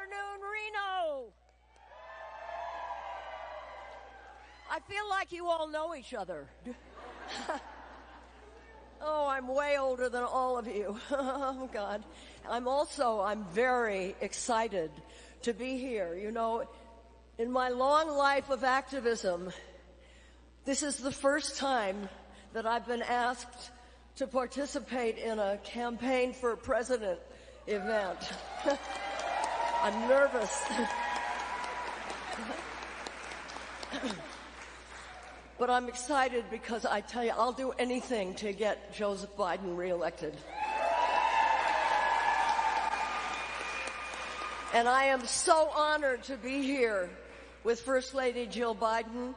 afternoon, Reno. I feel like you all know each other. Oh, I'm way older than all of you. Oh, God. I'm very excited to be here. You know, in my long life of activism, this is the first time that I've been asked to participate in a campaign for president event. I'm nervous. But I'm excited because I tell you, I'll do anything to get Joseph Biden reelected. And I am so honored to be here with First Lady Jill Biden.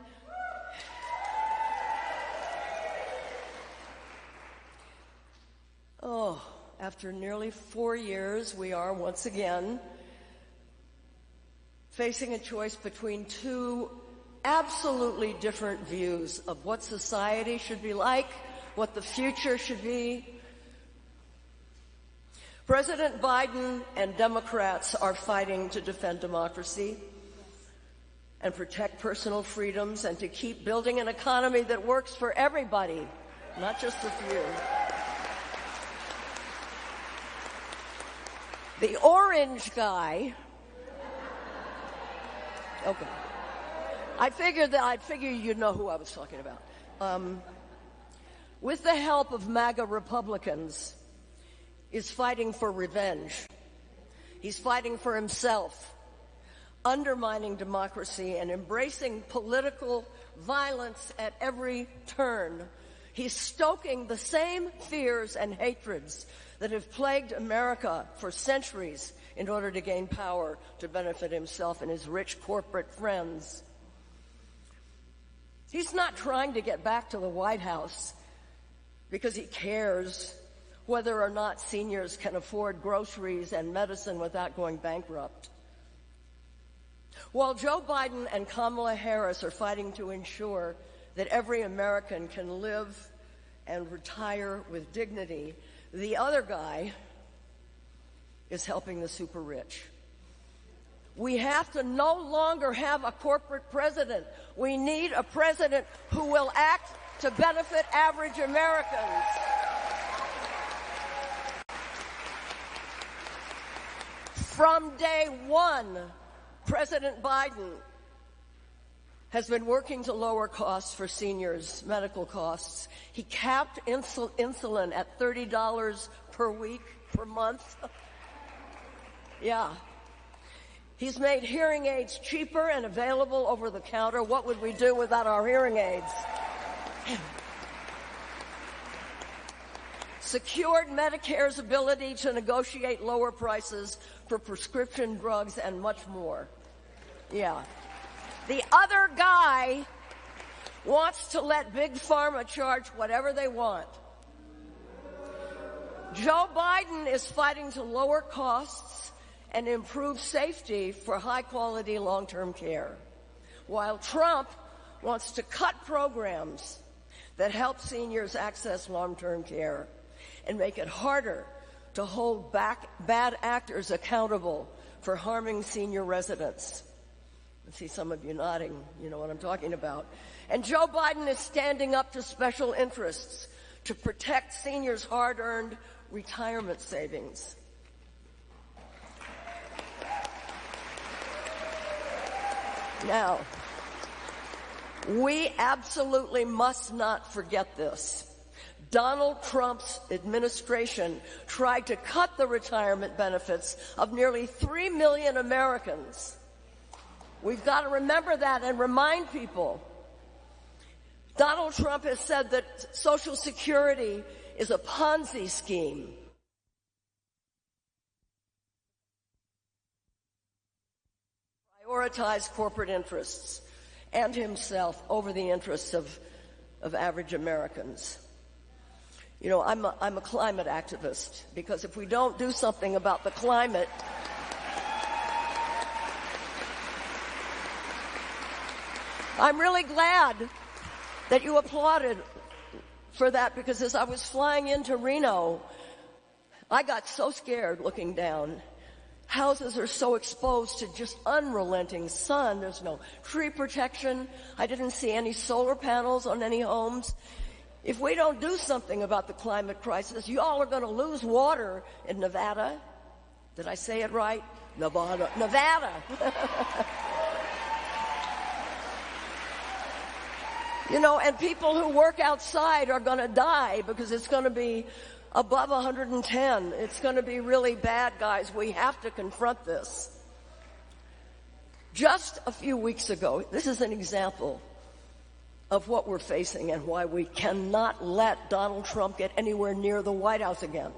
Oh, after nearly 4 years, we are once again facing a choice between two absolutely different views of what society should be like, what the future should be. President Biden and Democrats are fighting to defend democracy and protect personal freedoms and to keep building an economy that works for everybody, not just a few. The orange guy, okay. I'd figure you'd know who I was talking about. With the help of MAGA Republicans, is fighting for revenge. He's fighting for himself, undermining democracy and embracing political violence at every turn. He's stoking the same fears and hatreds that have plagued America for centuries in order to gain power to benefit himself and his rich corporate friends. He's not trying to get back to the White House because he cares whether or not seniors can afford groceries and medicine without going bankrupt. While Joe Biden and Kamala Harris are fighting to ensure that every American can live and retire with dignity, the other guy is helping the super rich. We have to no longer have a corporate president. We need a president who will act to benefit average Americans. From day one, President Biden has been working to lower costs for seniors, medical costs. He capped insulin at $30 per week, per month. Yeah. He's made hearing aids cheaper and available over the counter. What would we do without our hearing aids? Secured Medicare's ability to negotiate lower prices for prescription drugs and much more. Yeah. The other guy wants to let Big Pharma charge whatever they want. Joe Biden is fighting to lower costs and improve safety for high-quality long-term care, while Trump wants to cut programs that help seniors access long-term care and make it harder to hold back bad actors accountable for harming senior residents. I see some of you nodding. You know what I'm talking about. And Joe Biden is standing up to special interests to protect seniors' hard-earned retirement savings. Now, we absolutely must not forget this. Donald Trump's administration tried to cut the retirement benefits of nearly 3 million Americans. We've got to remember that and remind people. Donald Trump has said that Social Security is a Ponzi scheme. Prioritize corporate interests and himself over the interests of average Americans. You know, I'm a climate activist, because if we don't do something about the climate, I'm really glad that you applauded for that, because as I was flying into Reno, I got so scared looking down. Houses are so exposed to just unrelenting sun. There's no tree protection. I didn't see any solar panels on any homes. If we don't do something about the climate crisis, y'all are going to lose water in Nevada. Did I say it right? Nevada. You know, and people who work outside are going to die because it's going to be above 110. It's going to be really bad, guys. We have to confront this. Just a few weeks ago, this is an example of what we're facing and why we cannot let Donald Trump get anywhere near the White House again.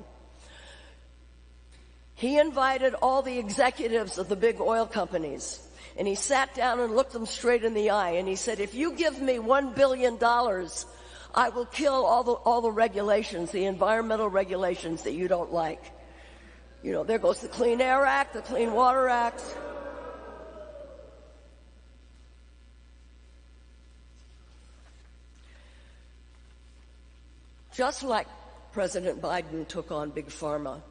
He invited all the executives of the big oil companies, and he sat down and looked them straight in the eye, and he said, if you give me $1 billion, I will kill all the regulations, the environmental regulations that you don't like. You know, there goes the Clean Air Act, the Clean Water Act. Just like President Biden took on Big Pharma,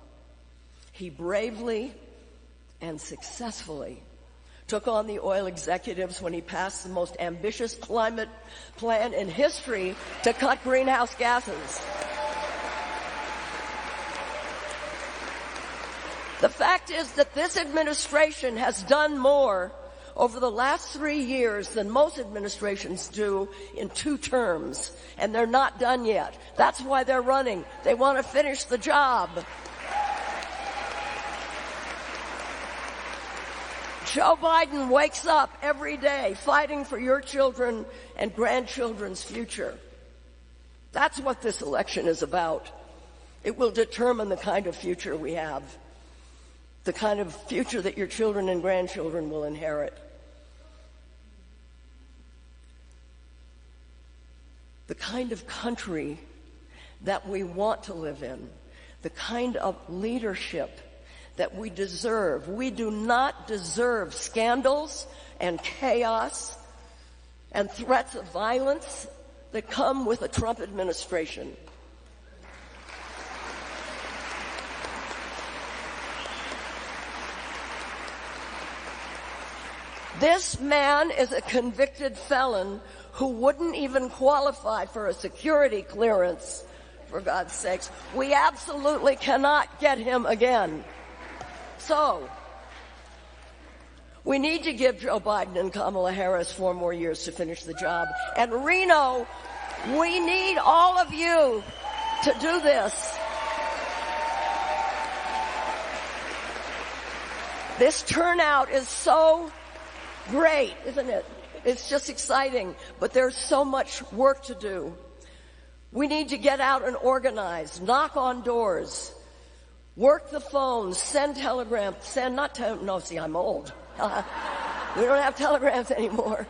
he bravely and successfully took on the oil executives when he passed the most ambitious climate plan in history to cut greenhouse gases. The fact is that this administration has done more over the last 3 years than most administrations do in 2 terms, and they're not done yet. That's why they're running. They want to finish the job. Joe Biden wakes up every day fighting for your children and grandchildren's future. That's what this election is about. It will determine the kind of future we have, the kind of future that your children and grandchildren will inherit. The kind of country that we want to live in, the kind of leadership that we deserve. We do not deserve scandals and chaos and threats of violence that come with a Trump administration. This man is a convicted felon who wouldn't even qualify for a security clearance, for God's sakes. We absolutely cannot get him again. So, we need to give Joe Biden and Kamala Harris 4 more years to finish the job. And Reno, we need all of you to do this. This turnout is so great, isn't it? It's just exciting, but there's so much work to do. We need to get out and organize, knock on doors, work the phones, send telegrams, I'm old. We don't have telegrams anymore.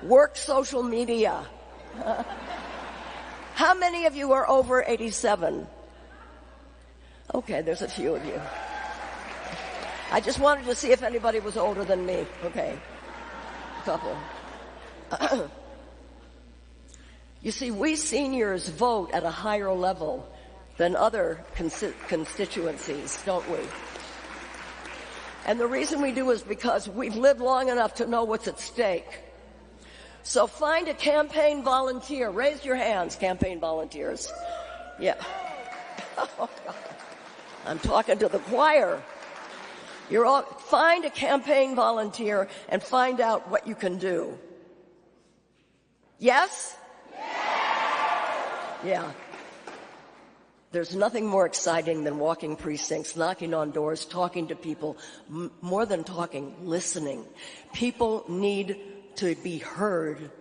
Work social media. How many of you are over 87? Okay, there's a few of you. I just wanted to see if anybody was older than me. Okay, a couple. You see, we seniors vote at a higher level than other constituencies, don't we? And the reason we do is because we've lived long enough to know what's at stake. So find a campaign volunteer. Raise your hands, campaign volunteers. Yeah. Oh, God. I'm talking to the choir. Find a campaign volunteer and find out what you can do. Yes? Yeah. There's nothing more exciting than walking precincts, knocking on doors, talking to people. More than talking, listening. People need to be heard.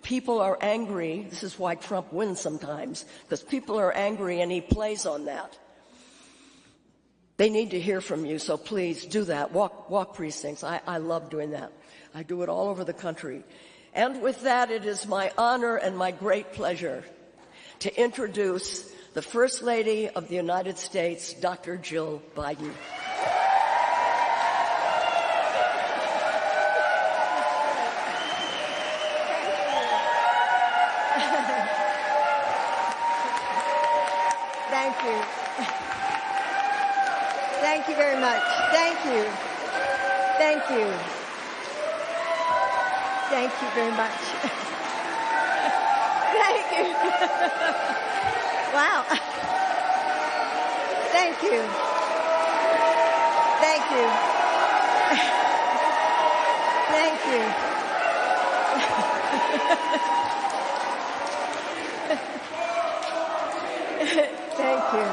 People are angry. This is why Trump wins sometimes, because people are angry and he plays on that. They need to hear from you, so please do that. Walk precincts. I love doing that. I do it all over the country. And with that, it is my honor and my great pleasure to introduce the First Lady of the United States, Dr. Jill Biden. Thank you. Thank you very much. Thank you. Thank you. Thank you very much. Thank you. Wow. Thank you. Thank you. Thank you. Thank you.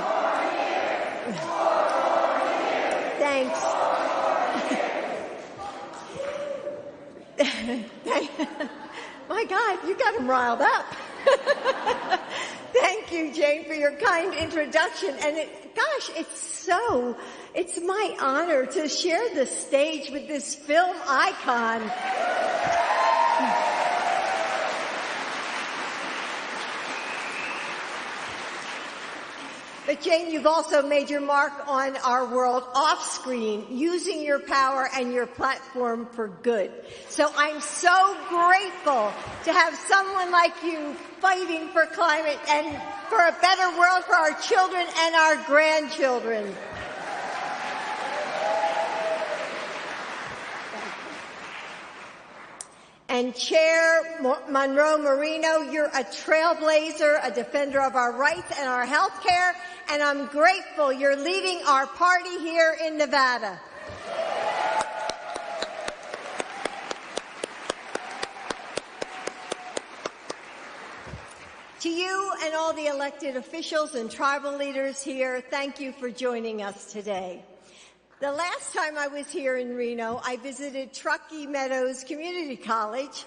Thanks. My God, you got him riled up. Thank you, Jane, for your kind introduction. And it's my honor to share the stage with this film icon. But Jane, you've also made your mark on our world off screen, using your power and your platform for good. So I'm so grateful to have someone like you fighting for climate and for a better world for our children and our grandchildren. And Chair Monroe Marino, you're a trailblazer, a defender of our rights and our health care, and I'm grateful you're leading our party here in Nevada. To you and all the elected officials and tribal leaders here, thank you for joining us today. The last time I was here in Reno, I visited Truckee Meadows Community College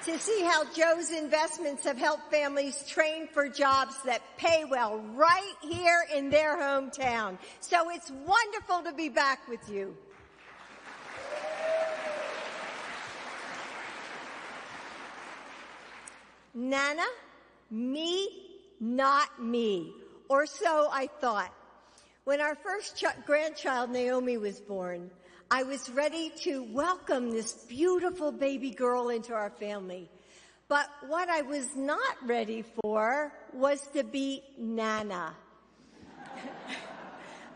to see how Joe's investments have helped families train for jobs that pay well right here in their hometown. So it's wonderful to be back with you. Nana, me, not me. Or so I thought. When our first grandchild, Naomi, was born, I was ready to welcome this beautiful baby girl into our family. But what I was not ready for was to be Nana.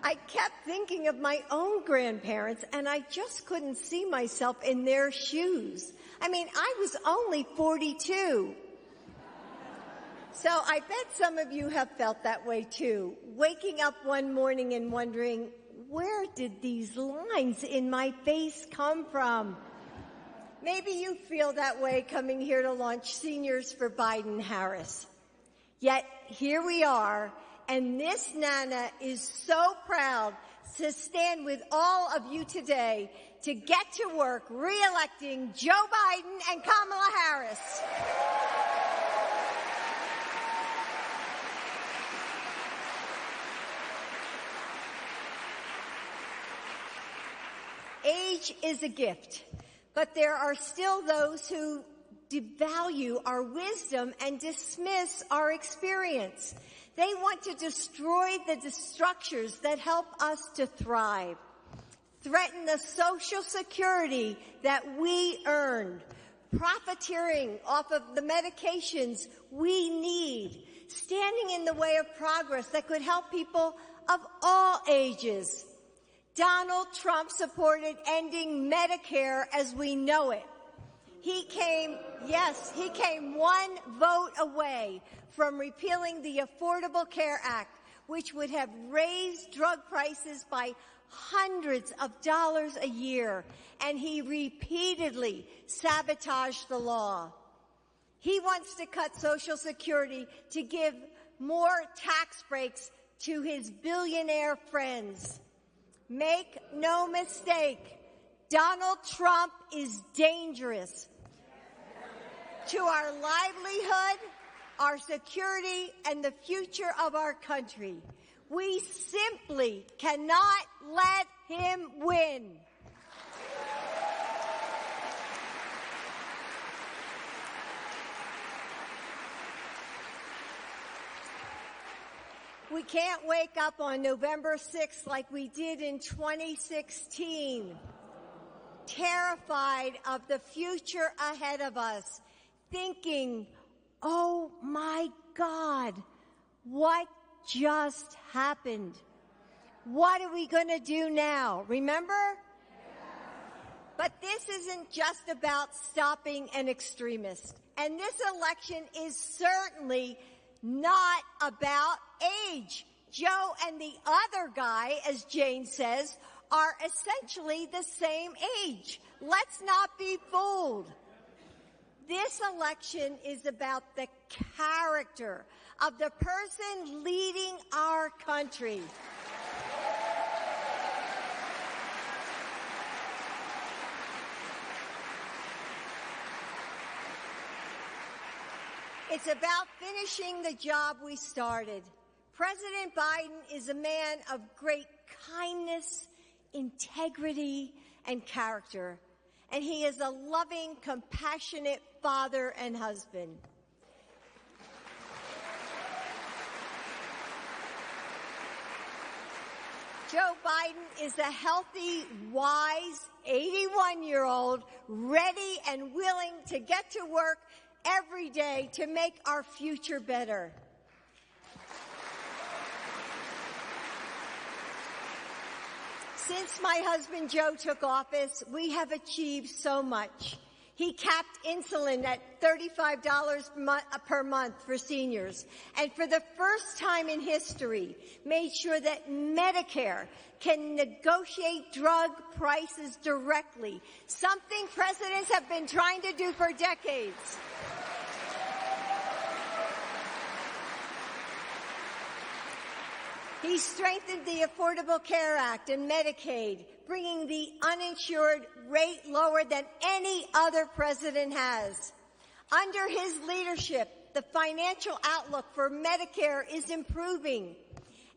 I kept thinking of my own grandparents, and I just couldn't see myself in their shoes. I mean, I was only 42. So I bet some of you have felt that way too, waking up one morning and wondering, where did these lines in my face come from? Maybe you feel that way coming here to launch Seniors for Biden-Harris. Yet here we are, and this Nana is so proud to stand with all of you today to get to work re-electing Joe Biden and Kamala Harris. Age is a gift, but there are still those who devalue our wisdom and dismiss our experience. They want to destroy the structures that help us to thrive, threaten the social security that we earned, profiteering off of the medications we need, standing in the way of progress that could help people of all ages. Donald Trump supported ending Medicare as we know it. He came one vote away from repealing the Affordable Care Act, which would have raised drug prices by hundreds of dollars a year, and he repeatedly sabotaged the law. He wants to cut Social Security to give more tax breaks to his billionaire friends. Make no mistake, Donald Trump is dangerous to our livelihood, our security, and the future of our country. We simply cannot let him win. We can't wake up on November 6th like we did in 2016, terrified of the future ahead of us, thinking, oh my God, what just happened. What are we going to do now? Remember? But this isn't just about stopping an extremist. And this election is certainly not about age. Joe and the other guy, as Jane says, are essentially the same age. Let's not be fooled. This election is about the character of the person leading our country. It's about finishing the job we started. President Biden is a man of great kindness, integrity, and character. And he is a loving, compassionate father and husband. Joe Biden is a healthy, wise, 81-year-old, ready and willing to get to work every day to make our future better. Since my husband Joe took office, we have achieved so much. He capped insulin at $35 per month for seniors, and for the first time in history, made sure that Medicare can negotiate drug prices directly, something presidents have been trying to do for decades. He strengthened the Affordable Care Act and Medicaid, bringing the uninsured rate lower than any other president has. Under his leadership, the financial outlook for Medicare is improving.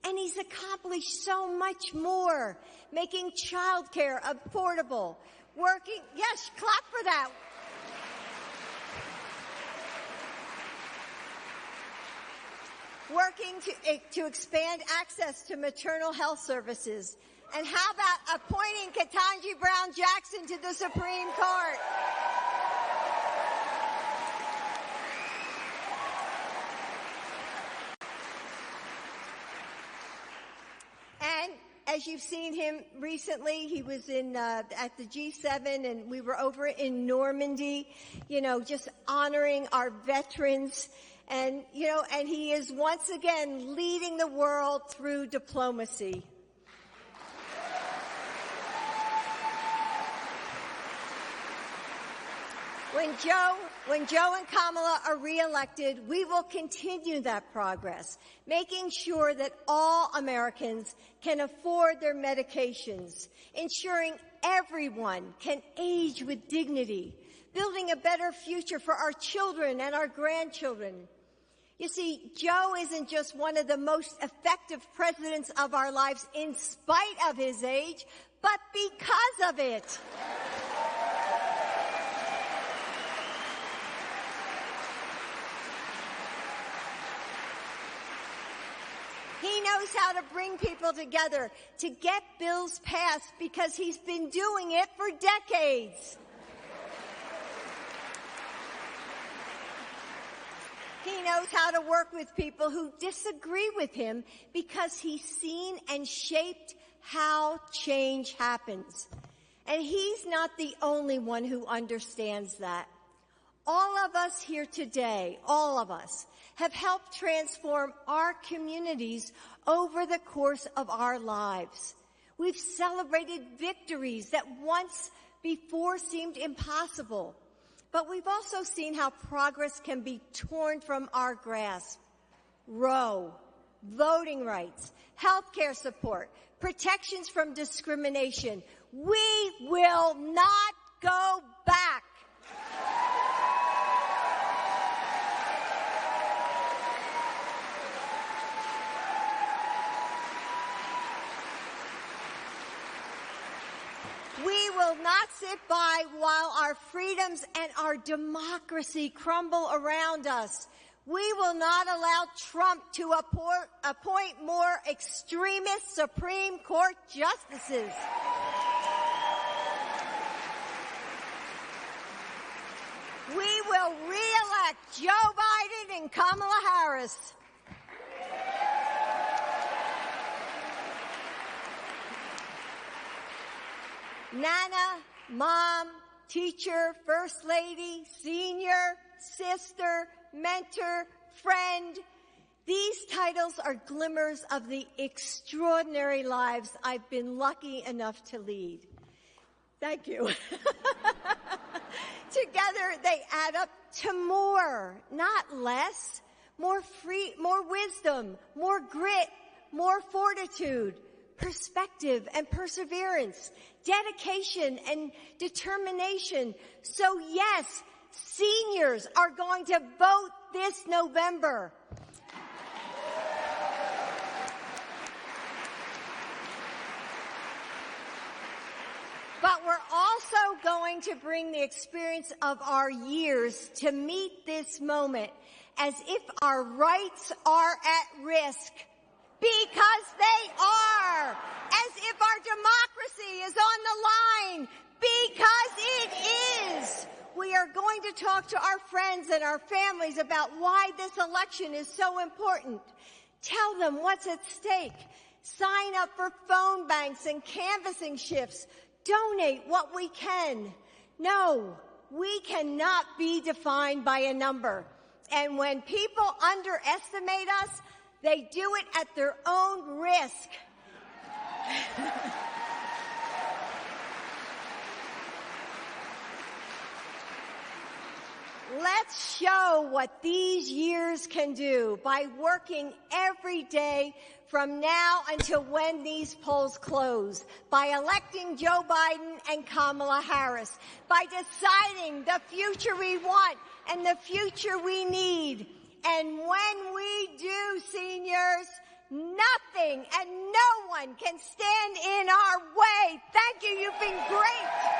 And he's accomplished so much more, making child care affordable, yes, clap for that. Working to expand access to maternal health services. And how about appointing Ketanji Brown Jackson to the Supreme Court? And as you've seen him recently, he was at the G7, and we were over in Normandy, just honoring our veterans. And he is once again leading the world through diplomacy. When Joe and Kamala are reelected, we will continue that progress, making sure that all Americans can afford their medications, ensuring everyone can age with dignity, building a better future for our children and our grandchildren. You see, Joe isn't just one of the most effective presidents of our lives in spite of his age, but because of it. He knows how to bring people together, to get bills passed, because he's been doing it for decades. He knows how to work with people who disagree with him because he's seen and shaped how change happens. And he's not the only one who understands that. All of us here today, all of us, have helped transform our communities over the course of our lives. We've celebrated victories that once before seemed impossible. But we've also seen how progress can be torn from our grasp. Roe, voting rights, health care support, protections from discrimination. We will not go back. We will not sit by while our freedoms and our democracy crumble around us. We will not allow Trump to appoint more extremist Supreme Court justices. We will re-elect Joe Biden and Kamala Harris. Nana, mom, teacher, first lady, senior, sister, mentor, friend. These titles are glimmers of the extraordinary lives I've been lucky enough to lead. Thank you. Together, they add up to more, not less. More wisdom, more grit, more fortitude, perspective and perseverance, dedication and determination. So yes, seniors are going to vote this November. But we're also going to bring the experience of our years to meet this moment as if our rights are at risk, because they are, as if our democracy is on the line, because it is. We are going to talk to our friends and our families about why this election is so important. Tell them what's at stake. Sign up for phone banks and canvassing shifts. Donate what we can. No, we cannot be defined by a number. And when people underestimate us, they do it at their own risk. Let's show what these years can do by working every day from now until when these polls close, by electing Joe Biden and Kamala Harris, by deciding the future we want and the future we need. And when we do, seniors, nothing and no one can stand in our way. Thank you. You've been great.